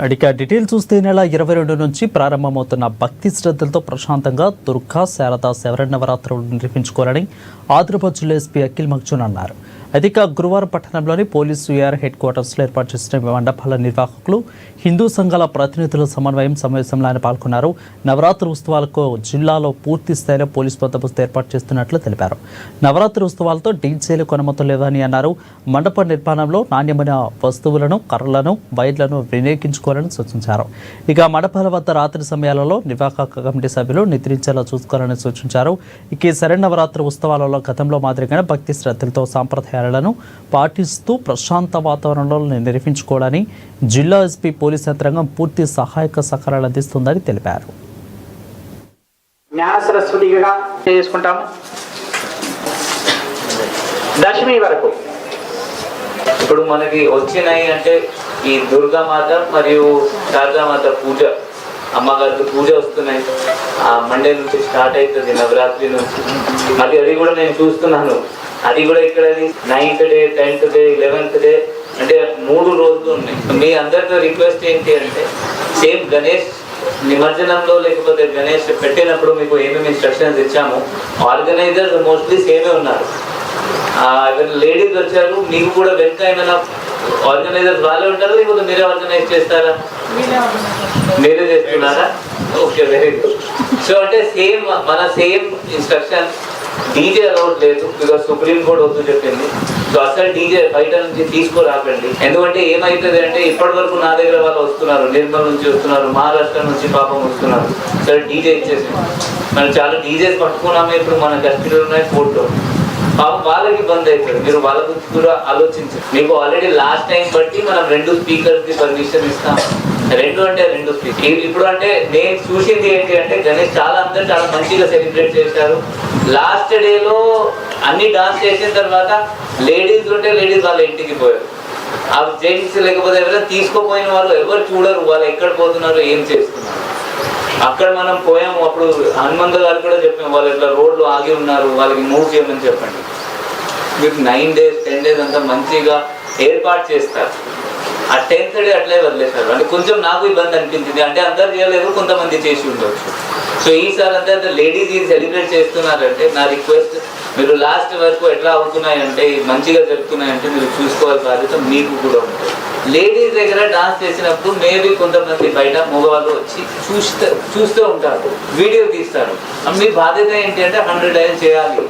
అడిక detail చూస్తే నెల 22 నుంచి ప్రారంభమవుతున్న భక్తి శ్రద్ధలతో ప్రశాంతంగా దుర్గా శారదా శరన్నవరాత్రులు నిర్వహించుకోవాలని ఆదిలాబాద్ జిల్లా ఎస్పీ అఖిల్ మక్జూన్ అన్నారు. అయితే గురువారం పట్టణంలోని పోలీసు యూఆర్ హెడ్ క్వార్టర్స్లో ఏర్పాటు చేసిన మండపాల నిర్వాహకులు హిందూ సంఘాల ప్రతినిధుల సమావేశంలో ఆయన పాల్గొన్నారు. నవరాత్రి ఉత్సవాలకు జిల్లాలో పూర్తి స్థాయిలో పోలీసు బందోబస్తు ఏర్పాటు చేస్తున్నట్లు తెలిపారు. నవరాత్రి ఉత్సవాలతో డీజేలకు అనుమతులు లేవని అన్నారు. మండప నిర్మాణంలో నాణ్యమైన వస్తువులను, కర్రలను, వైర్లను వినియోగించుకోవాలని సూచించారు. ఇక మండపాల వద్ద రాత్రి సమయాలలో నిర్వాహక కమిటీ సభ్యులు నిద్రించేలా చూసుకోవాలని సూచించారు. ఇక శరన్నవరాత్రి ఉత్సవాలలో గతంలో మాదిరిగానే భక్తి శ్రద్ధలతో సాంప్రదాయాలను పాటిస్తూ ప్రశాంత వాతావరణంలో నిర్వహించుకోవాలని జిల్లా ఎస్పీ పోలీస్ యంత్రాంగం పూర్తి సహాయక సహకారాలు అందిస్తుందని తెలిపారు. జ్ఞాన సరస్వతిగా చేసుకుంటాము. దశమి వరకు ఇప్పుడు మనకి వచ్చినాయి అంటే ఈ దుర్గామాత మరియు శారదామాత పూజ, అమ్మగారికి పూజ వస్తున్నాయి. మండే నుంచి స్టార్ట్ అవుతుంది, నవరాత్రి నుంచి. మరి అది కూడా నేను చూస్తున్నాను. అది కూడా ఇక్కడ 9th day, 10th day, 11th day అంటే 3 రోజులు ఉన్నాయి. మీ అందరితో రిక్వెస్ట్ ఏంటి అంటే సేమ్ గణేష్ నిమజ్జనంలో లేకపోతే గణేష్ పెట్టినప్పుడు మీకు ఏమేమి ఇన్స్ట్రక్షన్స్ ఇచ్చామో ఆర్గనైజర్స్ మోస్ట్లీ సేమే ఉన్నారు. లేడీస్ వచ్చారు, మీకు కూడా వెనుక ఏమైనా ఆర్గనైజర్స్ వాళ్ళే ఉంటారా లేకపోతే మీరే ఆర్గనైజ్ చేస్తారా? మీరే చేస్తున్నారా? Okay, very good. సో అంటే సేమ్ ఇన్స్ట్రక్షన్. డీజే అలౌడ్ లేదు, బికాస్ సుప్రీం కోర్ట్ వద్దు చెప్పింది. సో అసలు డీజే బయట నుంచి తీసుకురాకండి. ఎందుకంటే ఏమైతుంది అంటే ఇప్పటి వరకు నా దగ్గర వాళ్ళు వస్తున్నారు, నిర్మల్ నుంచి వస్తున్నారు, మహారాష్ట్ర నుంచి పాపం వస్తున్నారు. సరే డీజే ఇచ్చేసి మనం చాలా డీజేస్ పట్టుకున్నాము. ఇప్పుడు మన కస్టడీలో ఉన్నాయి, కోర్టులో. పాపం వాళ్ళకి ఇబ్బంది అవుతుంది. మీరు వాళ్ళ గురించి కూడా ఆలోచించారు. మీకు ఆల్రెడీ లాస్ట్ టైం బట్టి మనం 2 స్పీకర్స్ కి పర్మిషన్ ఇస్తాం. 2 స్పీకర్. ఇప్పుడు అంటే నేను చూసింది ఏంటి అంటే గణేష్ అందరూ చాలా మంచిగా సెలబ్రేట్ చేశారు. లాస్ట్ డేలో అన్ని డాన్స్ చేసిన తర్వాత లేడీస్ ఉంటే లేడీస్ వాళ్ళ ఇంటికి పోయారు. ఆ జెంట్స్ లేకపోతే ఎవరైనా తీసుకోపోయిన వాళ్ళు ఎవరు చూడరు, వాళ్ళు ఎక్కడ పోతున్నారు, ఏం చేస్తున్నారు. అక్కడ మనం పోయాము. అప్పుడు హనుమంతు గారు కూడా చెప్పాము, వాళ్ళు ఇట్లా రోడ్లు ఆగి ఉన్నారు, వాళ్ళకి మూవ్ చేయమని చెప్పండి. మీకు 9 days 10 days అంతా మంచిగా ఏర్పాటు చేస్తారు. ఆ 10th డే అట్లే వదిలేశారు. అంటే కొంచెం నాకు ఇబ్బంది అనిపించింది. అంటే అందరు చేయలేదు, కొంతమంది చేసి ఉండవచ్చు. సో ఈసారి అంతా లేడీస్ సెలబ్రేట్ చేస్తున్నారంటే నా రిక్వెస్ట్, మీరు లాస్ట్ వరకు ఎట్లా అవుతున్నాయంటే మంచిగా జరుగుతున్నాయంటే మీరు చూసుకోవాలి, బాధ్యత మీకు కూడా ఉంటుంది. లేడీస్ దగ్గర డాన్స్ చేసినప్పుడు మేబీ కొంతమంది బయట మగవాళ్ళు వచ్చి చూస్తూ ఉంటారు, వీడియో తీస్తారు. మీ బాధ్యత ఏంటి అంటే 100 డైల్ చేయాలి.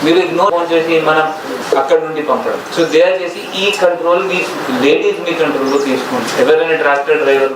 మీరు ఇగ్నోర్ ఫోన్ చేసి మనం అక్కడ నుండి పంపడం. సో దయచేసి ఈ కంట్రోల్ మీ లేడీస్ మీ కంట్రోల్లో తీసుకోండి. ఎవరైనా ట్రాక్టర్ డ్రైవర్